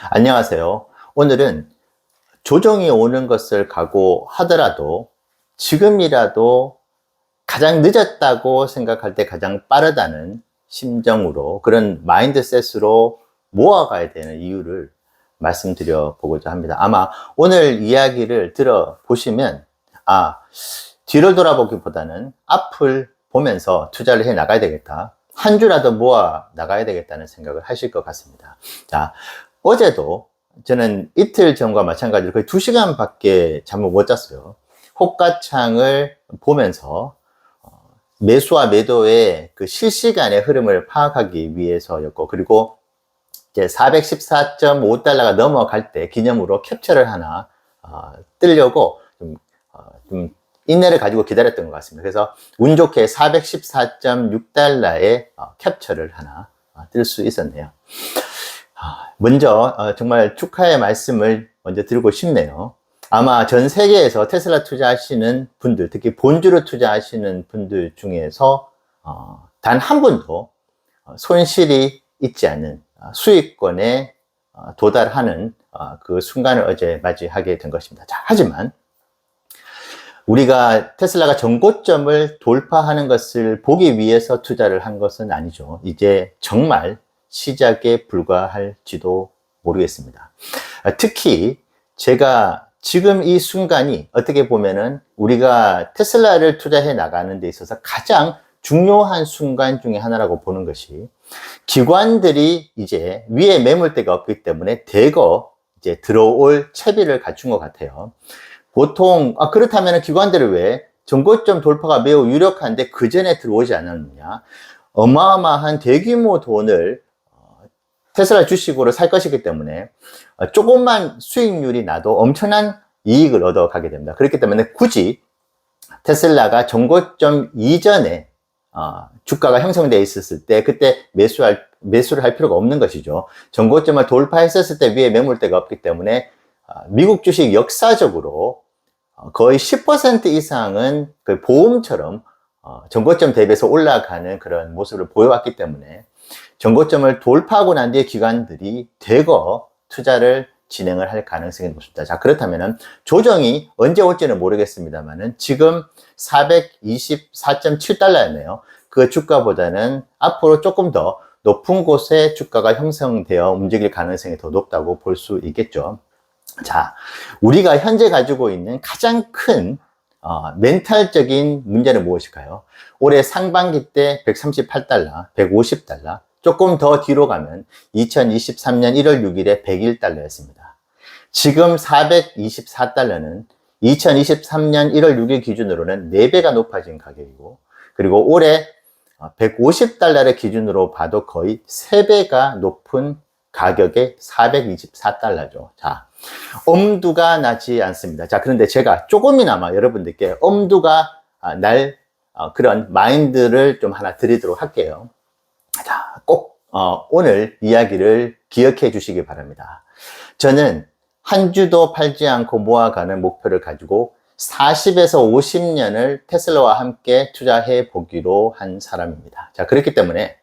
안녕하세요. 오늘은 조정이 오는 것을 각오하더라도 지금이라도 가장 늦었다고 생각할 때 가장 빠르다는 심정으로, 그런 마인드셋으로 모아가야 되는 이유를 말씀드려 보고자 합니다. 아마 오늘 이야기를 들어보시면 뒤를 돌아보기보다는 앞을 보면서 투자를 해 나가야 되겠다, 한 주라도 모아 나가야 되겠다는 생각을 하실 것 같습니다. 자, 어제도 저는 이틀 전과 마찬가지로 거의 2시간 밖에 잠을 못 잤어요. 호가창을 보면서 매수와 매도의 그 실시간의 흐름을 파악하기 위해서였고, 그리고 이제 414.5달러가 넘어갈 때 기념으로 캡처를 하나 뜨려고 좀 인내를 가지고 기다렸던 것 같습니다. 그래서 운 좋게 414.6달러에 캡처를 하나 뜰 수 있었네요. 먼저 정말 축하의 말씀을 먼저 드리고 싶네요. 아마 전 세계에서 테슬라 투자하시는 분들, 특히 본주로 투자하시는 분들 중에서 단 한 분도 손실이 있지 않는 수익권에 도달하는 그 순간을 어제 맞이하게 된 것입니다. 자, 하지만 우리가 테슬라가 전고점을 돌파하는 것을 보기 위해서 투자를 한 것은 아니죠. 이제 정말 시작에 불과할지도 모르겠습니다. 특히 제가 지금 이 순간이 어떻게 보면은 우리가 테슬라를 투자해 나가는 데 있어서 가장 중요한 순간 중에 하나라고 보는 것이, 기관들이 이제 위에 매물대가 없기 때문에 대거 이제 들어올 채비를 갖춘 것 같아요. 보통 그렇다면 기관들이 왜 전고점 돌파가 매우 유력한데 그 전에 들어오지 않았느냐? 어마어마한 대규모 돈을 테슬라 주식으로 살 것이기 때문에 조금만 수익률이 나도 엄청난 이익을 얻어가게 됩니다. 그렇기 때문에 굳이 테슬라가 전고점 이전에 주가가 형성되어 있었을 때 그때 매수를 할 필요가 없는 것이죠. 전고점을 돌파했었을 때 위에 매물대가 없기 때문에 미국 주식 역사적으로 거의 10% 이상은 그 보험처럼 전고점 대비해서 올라가는 그런 모습을 보여왔기 때문에 전고점을 돌파하고 난 뒤에 기관들이 대거 투자를 진행을 할 가능성이 높습니다. 자, 그렇다면 조정이 언제 올지는 모르겠습니다만은 지금 424.7달러였네요. 그 주가보다는 앞으로 조금 더 높은 곳에 주가가 형성되어 움직일 가능성이 더 높다고 볼 수 있겠죠. 자, 우리가 현재 가지고 있는 가장 큰 멘탈적인 문제는 무엇일까요? 올해 상반기 때 138달러, 150달러, 조금 더 뒤로 가면 2023년 1월 6일에 101달러였습니다. 지금 424달러는 2023년 1월 6일 기준으로는 4배가 높아진 가격이고, 그리고 올해 150달러를 기준으로 봐도 거의 3배가 높은 가격의 424달러죠. 자, 엄두가 나지 않습니다. 자, 그런데 제가 조금이나마 여러분들께 엄두가 날 그런 마인드를 좀 하나 드리도록 할게요. 자, 꼭 오늘 이야기를 기억해 주시기 바랍니다. 저는 한 주도 팔지 않고 모아가는 목표를 가지고 40에서 50년을 테슬라와 함께 투자해 보기로 한 사람입니다. 자, 그렇기 때문에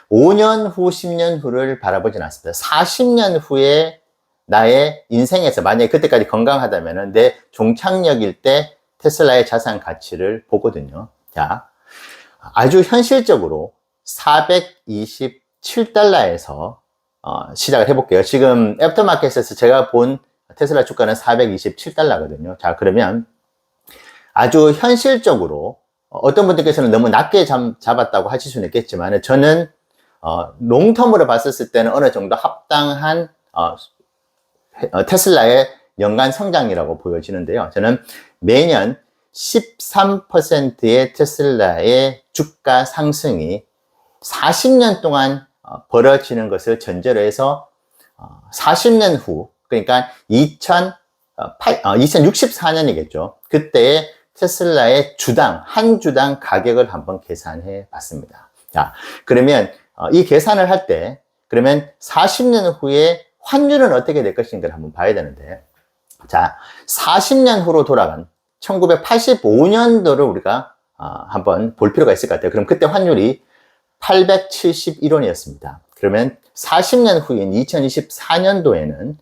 5년 후, 10년 후를 바라보진 않습니다. 40년 후에 나의 인생에서 만약에 그때까지 건강하다면 내 종착역일 때 테슬라의 자산 가치를 보거든요. 자, 아주 현실적으로 427달러에서 시작을 해볼게요. 지금 애프터마켓에서 제가 본 테슬라 주가는 427달러거든요. 자, 그러면 아주 현실적으로 어떤 분들께서는 너무 낮게 잡았다고 하실 수는 있겠지만, 저는 롱텀으로 봤을 때는 어느 정도 합당한 테슬라의 연간 성장이라고 보여지는데요. 저는 매년 13%의 테슬라의 주가 상승이 40년 동안 벌어지는 것을 전제로 해서 40년 후, 그러니까 2064년이겠죠. 그때의 테슬라의 한 주당 가격을 한번 계산해 봤습니다. 자, 그러면 이 계산을 할 때, 그러면 40년 후에 환율은 어떻게 될 것인가를 한번 봐야 되는데, 자, 40년 후로 돌아간 1985년도를 우리가 한번 볼 필요가 있을 것 같아요. 그럼 그때 환율이 871원이었습니다. 그러면 40년 후인 2024년도에는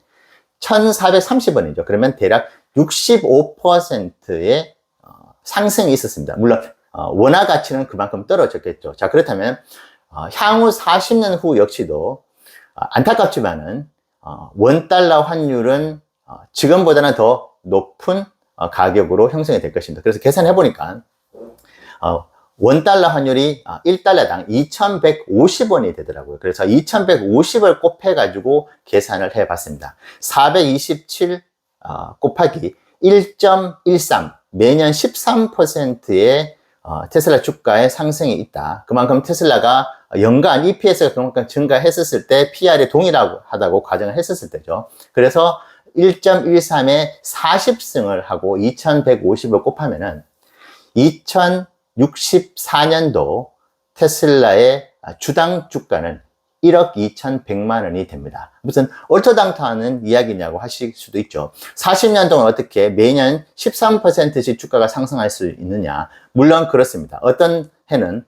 1,430원이죠. 그러면 대략 65%의 상승이 있었습니다. 물론 원화 가치는 그만큼 떨어졌겠죠. 자, 그렇다면 향후 40년 후 역시도 안타깝지만은 원달러 환율은 지금보다는 더 높은 가격으로 형성이 될 것입니다. 그래서 계산해 보니까 원달러 환율이 1달러당 2,150원이 되더라고요. 그래서 2,150을 곱해가지고 계산을 해봤습니다. 427 곱하기 1.13, 매년 13%의 테슬라 주가의 상승이 있다. 그만큼 테슬라가 연간 EPS가 그만큼 증가했었을 때 PR이 동일하다고 가정을 했었을 때죠. 그래서 1.13에 40승을 하고 2,150을 곱하면은 2064년도 테슬라의 주당 주가는 1억 2,100만 원이 됩니다. 무슨 얼토당토하는 이야기냐고 하실 수도 있죠. 40년 동안 어떻게 매년 13%씩 주가가 상승할 수 있느냐? 물론 그렇습니다. 어떤 해는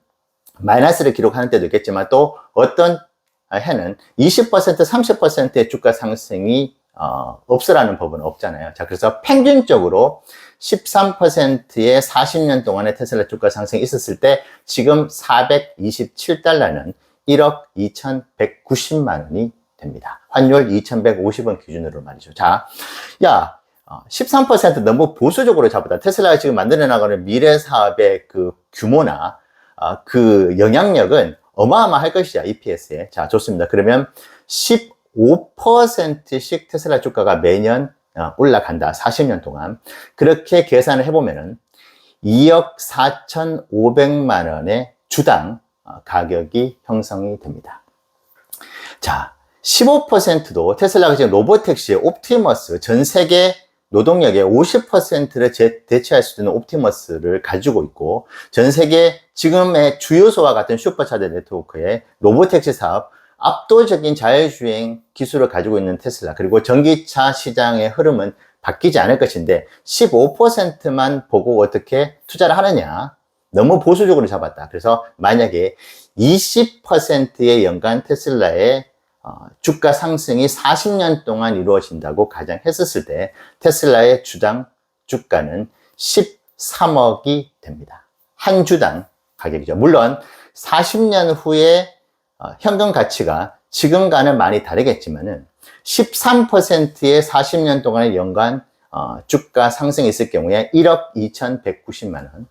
마이너스를 기록하는 때도 있겠지만 또 어떤 해는 20%, 30%의 주가 상승이 없으라는 법은 없잖아요. 자, 그래서 평균적으로 13%의 40년 동안의 테슬라 주가 상승이 있었을 때 지금 427달러는 1억 2,190만 원이 됩니다. 환율 2,150원 기준으로 말이죠. 자, 13% 너무 보수적으로 잡았다. 테슬라가 지금 만들어 나가는 미래 사업의 그 규모나 그 영향력은 어마어마할 것이야, EPS에. 자, 좋습니다. 그러면 15%씩 테슬라 주가가 매년 올라간다. 40년 동안. 그렇게 계산을 해보면은 2억 4,500만 원의 주당 가격이 형성이 됩니다. 자, 15%도 테슬라가 지금 로보택시, 옵티머스, 전 세계 노동력의 50%를 대체할 수 있는 옵티머스를 가지고 있고, 전 세계 지금의 주요소와 같은 슈퍼차저 네트워크의 로보택시 사업, 압도적인 자율주행 기술을 가지고 있는 테슬라, 그리고 전기차 시장의 흐름은 바뀌지 않을 것인데 15%만 보고 어떻게 투자를 하느냐? 너무 보수적으로 잡았다. 그래서 만약에 20%의 연간 테슬라의 주가 상승이 40년 동안 이루어진다고 가정했었을 때 테슬라의 주당 주가는 13억이 됩니다. 한 주당 가격이죠. 물론 40년 후에 현금 가치가 지금과는 많이 다르겠지만은 13%의 40년 동안의 연간 주가 상승이 있을 경우에 1억 2,190만 원,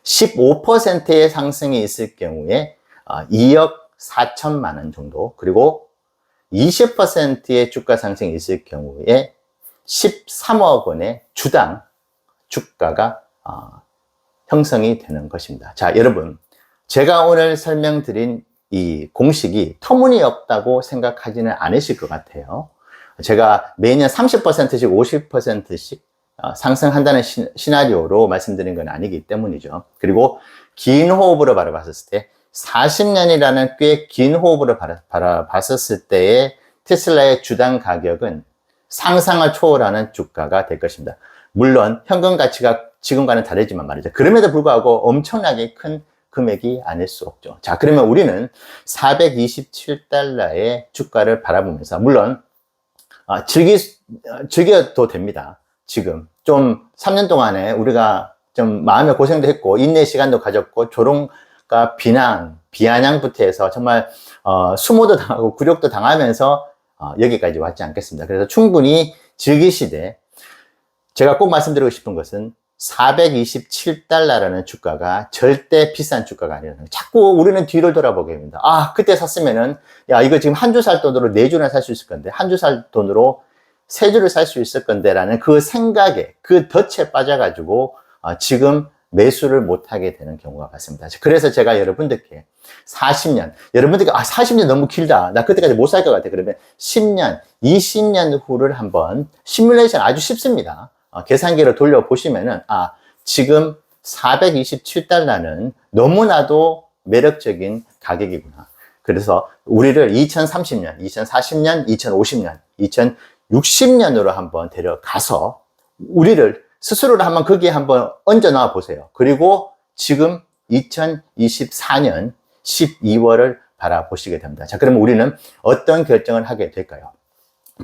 15%의 상승이 있을 경우에 2억 4천만 원 정도, 그리고 20%의 주가 상승이 있을 경우에 13억 원의 주당 주가가 형성이 되는 것입니다. 자, 여러분, 제가 오늘 설명드린 이 공식이 터무니없다고 생각하지는 않으실 것 같아요. 제가 매년 30%씩 50%씩 상승한다는 시나리오로 말씀드린 건 아니기 때문이죠. 그리고 긴 호흡으로 바라봤을 때 40년이라는 꽤 긴 호흡으로 바라봤을 때의 테슬라의 주당 가격은 상상을 초월하는 주가가 될 것입니다. 물론 현금 가치가 지금과는 다르지만 말이죠. 그럼에도 불구하고 엄청나게 큰 금액이 아닐 수 없죠. 자, 그러면 우리는 427달러의 주가를 바라보면서, 물론 즐겨도 됩니다. 지금 좀 3년 동안에 우리가 좀 마음의 고생도 했고 인내 시간도 가졌고 조롱과 비아냥부터 해서 정말 수모도 당하고 굴욕도 당하면서 여기까지 왔지 않겠습니다. 그래서 충분히 즐기시되, 제가 꼭 말씀드리고 싶은 것은 427달러라는 주가가 절대 비싼 주가가 아니라는 거예요. 자꾸 우리는 뒤를 돌아보게 됩니다. 그때 샀으면은, 이거 지금 한 주 살 돈으로 4주나 살 수 있을 건데, 한 주 살 돈으로 3주를 살 수 있을 건데, 라는 그 생각에, 그 덫에 빠져가지고, 지금 매수를 못하게 되는 경우가 많습니다. 그래서 제가 여러분들께 40년, 여러분들께 40년 너무 길다. 나 그때까지 못 살 것 같아. 그러면 10년, 20년 후를 한번 시뮬레이션 아주 쉽습니다. 계산기를 돌려보시면은, 지금 427달러는 너무나도 매력적인 가격이구나. 그래서 우리를 2030년, 2040년, 2050년, 2060년으로 한번 데려가서 우리를 스스로를 한번 거기에 한번 얹어 놔 보세요. 그리고 지금 2024년 12월을 바라보시게 됩니다. 자, 그러면 우리는 어떤 결정을 하게 될까요?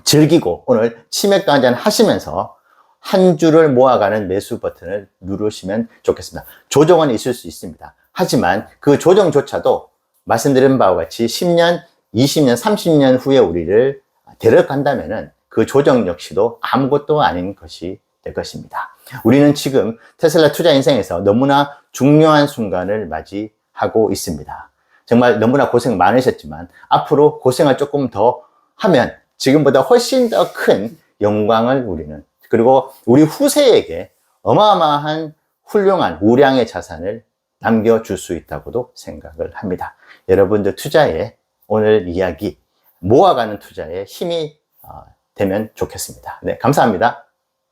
즐기고 오늘 치맥도 한잔 하시면서 한 주를 모아가는 매수 버튼을 누르시면 좋겠습니다. 조정은 있을 수 있습니다. 하지만 그 조정조차도 말씀드린 바와 같이 10년, 20년, 30년 후에 우리를 데려간다면은 그 조정 역시도 아무것도 아닌 것이 될 것입니다. 우리는 지금 테슬라 투자 인생에서 너무나 중요한 순간을 맞이하고 있습니다. 정말 너무나 고생 많으셨지만 앞으로 고생을 조금 더 하면 지금보다 훨씬 더 큰 영광을 우리는, 그리고 우리 후세에게 어마어마한 훌륭한 우량의 자산을 남겨줄 수 있다고도 생각을 합니다. 여러분들 투자에 오늘 이야기 모아가는 투자에 힘이 되면 좋겠습니다. 네, 감사합니다.